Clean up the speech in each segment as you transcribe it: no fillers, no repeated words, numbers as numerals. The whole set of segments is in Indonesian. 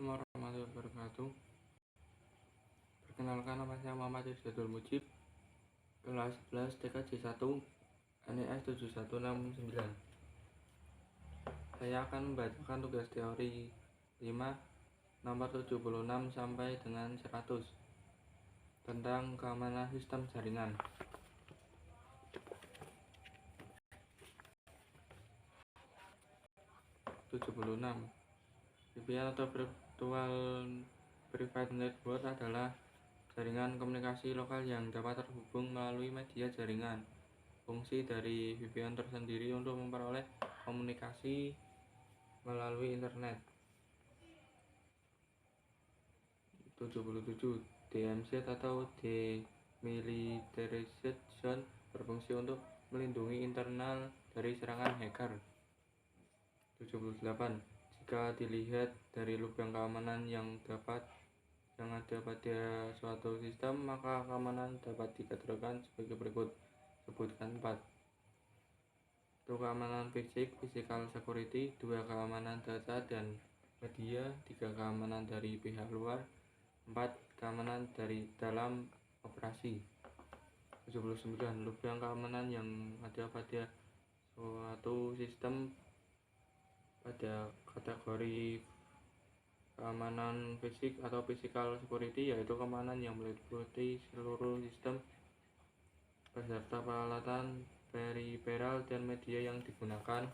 Assalamualaikum warahmatullahi wabarakatuh. Perkenalkan, nama saya Muhammad Izzadul Mujib, kelas 11 TKJ 1 NES 7169. Saya akan membacakan tugas teori 5 nomor 76 sampai dengan 100 tentang keamanan sistem jaringan. 76. VPN atau Virtual Private Network adalah jaringan komunikasi lokal yang dapat terhubung melalui media jaringan. Fungsi dari VPN tersendiri untuk memperoleh komunikasi melalui internet. 77. DMZ atau Demilitarized Zone berfungsi untuk melindungi internal dari serangan hacker. 78. Jika dilihat dari lubang keamanan yang ada pada suatu sistem, maka keamanan dapat dikategorikan sebagai berikut. Sebutkan 4. 1. Keamanan fisik, physical security. 2. Keamanan data dan media. 3. Keamanan dari pihak luar. 4. Keamanan dari dalam operasi. 79. Lubang keamanan yang ada pada suatu sistem pada kategori keamanan fisik atau physical security, yaitu keamanan yang meliputi seluruh sistem beserta peralatan periferal dan media yang digunakan.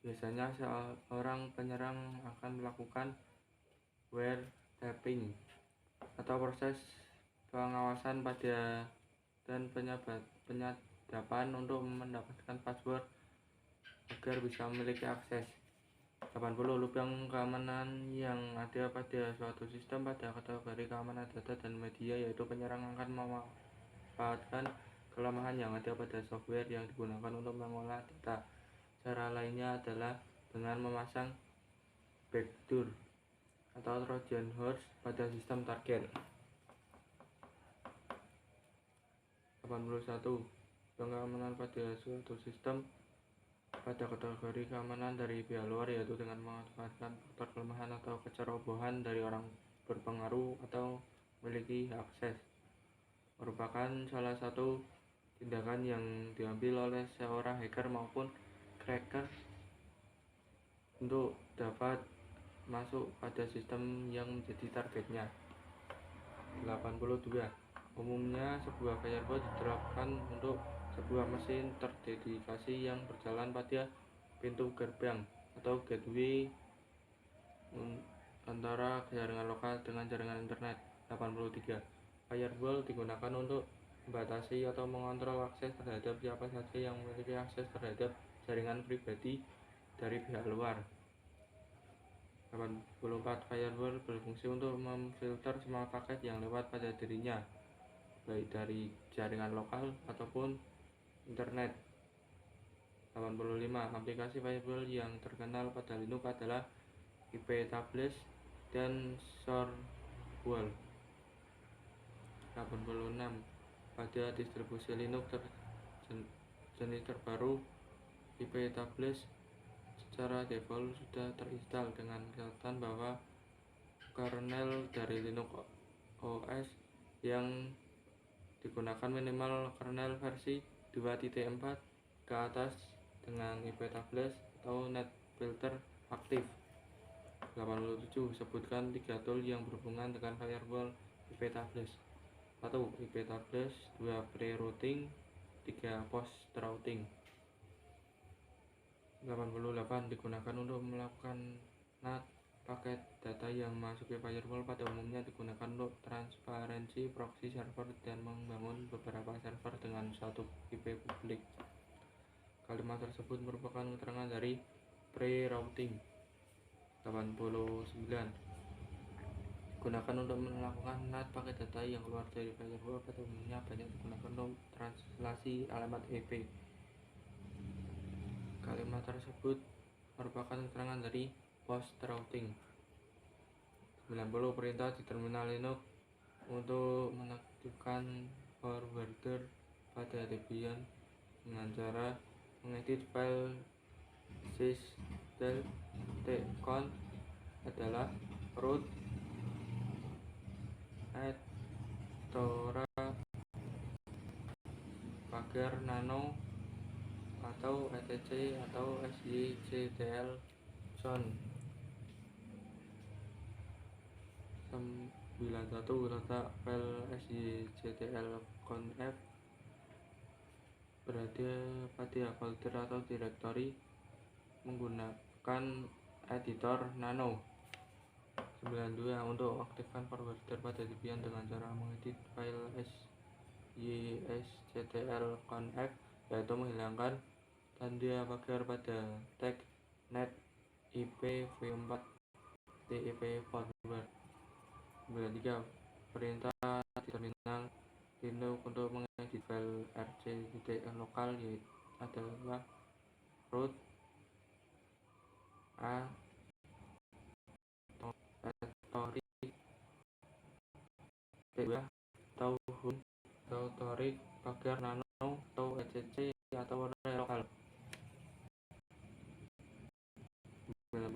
Biasanya seorang penyerang akan melakukan wiretapping atau proses pengawasan pada dan penyadapan untuk mendapatkan password agar bisa memiliki akses. 80. Lubang keamanan yang ada pada suatu sistem pada kategori keamanan data dan media, yaitu penyerang akan memanfaatkan kelemahan yang ada pada software yang digunakan untuk mengolah data. Cara lainnya adalah dengan memasang backdoor atau Trojan horse pada sistem target. 81. Pengamanan pada suatu sistem pada kategori keamanan dari pihak luar, yaitu dengan memanfaatkan faktor kelemahan atau kecerobohan dari orang berpengaruh atau memiliki akses, merupakan salah satu tindakan yang diambil oleh seorang hacker maupun cracker untuk dapat masuk pada sistem yang menjadi targetnya. 82. Umumnya sebuah firewall diterapkan untuk sebuah mesin terdedikasi yang berjalan pada pintu gerbang atau gateway antara jaringan lokal dengan jaringan internet. 83. Firewall digunakan untuk membatasi atau mengontrol akses terhadap siapa saja yang memiliki akses terhadap jaringan pribadi dari pihak luar. 84. Firewall berfungsi untuk memfilter semua paket yang lewat pada dirinya, baik dari jaringan lokal ataupun internet. 85. Aplikasi firewall yang terkenal pada Linux adalah iptables dan Shorewall. 86. Pada distribusi Linux jenis terbaru, iptables secara default sudah terinstal dengan catatan bahwa kernel dari Linux OS yang digunakan minimal kernel versi 2.4 ke atas dengan iptables atau netfilter aktif. 87. Sebutkan 3 tool yang berhubungan dengan firewall iptables. 1. iptables. 2. pre-routing. 3. post-routing. 88. Digunakan untuk melakukan NAT. Paket data yang masuk ke firewall pada umumnya digunakan untuk transparansi proxy server dan membangun beberapa server dengan satu IP publik. Kalimat tersebut merupakan keterangan dari pre-routing. 89. Digunakan untuk melakukan NAT. Paket data yang keluar dari firewall pada umumnya banyak digunakan untuk translasi alamat IP. Kalimat tersebut merupakan keterangan dari post-routing. 90. Perintah di terminal Linux untuk menaktifkan forwarder pada Debian dengan cara mengedit file sys.conf adalah root @tora pagar nano atau etc atau syctl zone 91 letak file syctl-conf berada pada folder atau directory menggunakan editor nano. 92 untuk aktifkan forwarder pada Debian dengan cara mengedit file syctl-conf, yaitu menghilangkan tanda pagar pada tag net ipv4 tip forward. 93 perintah di terminal Linux untuk mengedit file rc.lokal yaitu adalah root atau hun atau torik pagar nano atau etc atau lokal. 4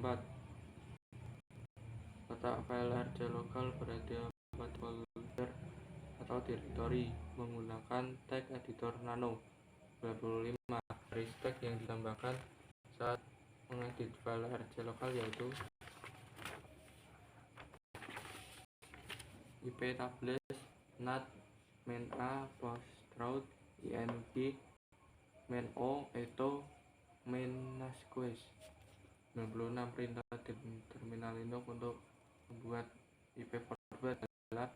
letak file rc lokal berada pada folder atau directory menggunakan tag editor nano. 95 garis tag yang ditambahkan saat mengedit file rc lokal yaitu ip tables nat main a post-route ing main o eto main nasquest. 96 perintah di terminal Linux untuk membuat ip forward adalah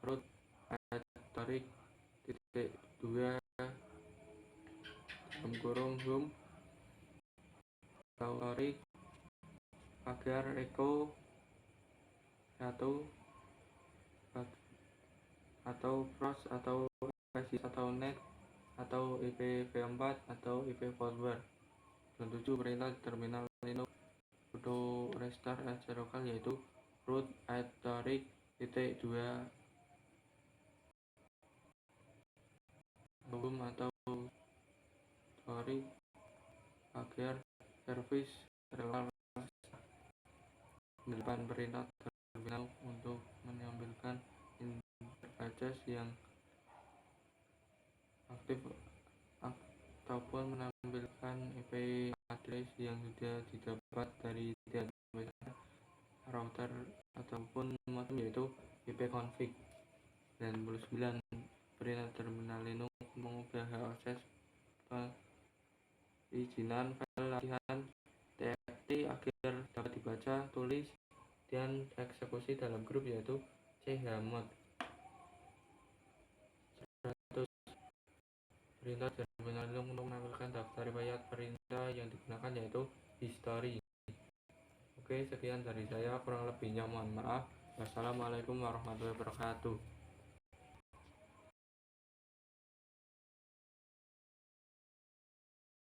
root @torik.2 home atau torik pagar echo 1 atau pros atau sys atau net atau ipv4 atau ip forward. 7 perintah di terminal Linux untuk restart rc lokal yaitu root @torik.2 home atau torik pagar service relay. 8 perintah terminal untuk menampilkan interface yang aktif ataupun menampilkan IP address yang sudah didapat dari router ataupun modem yaitu ipconfig. 99 perintah terminal Linux mengubah akses perizinan file latihan txt agar dapat dibaca, tulis, dan eksekusi dalam grup yaitu chmod. 100 perintah terminal Linux untuk menampilkan daftar riwayat perintah yang digunakan yaitu history. Oke, sekian dari saya, kurang lebihnya mohon maaf. Wassalamualaikum warahmatullahi wabarakatuh.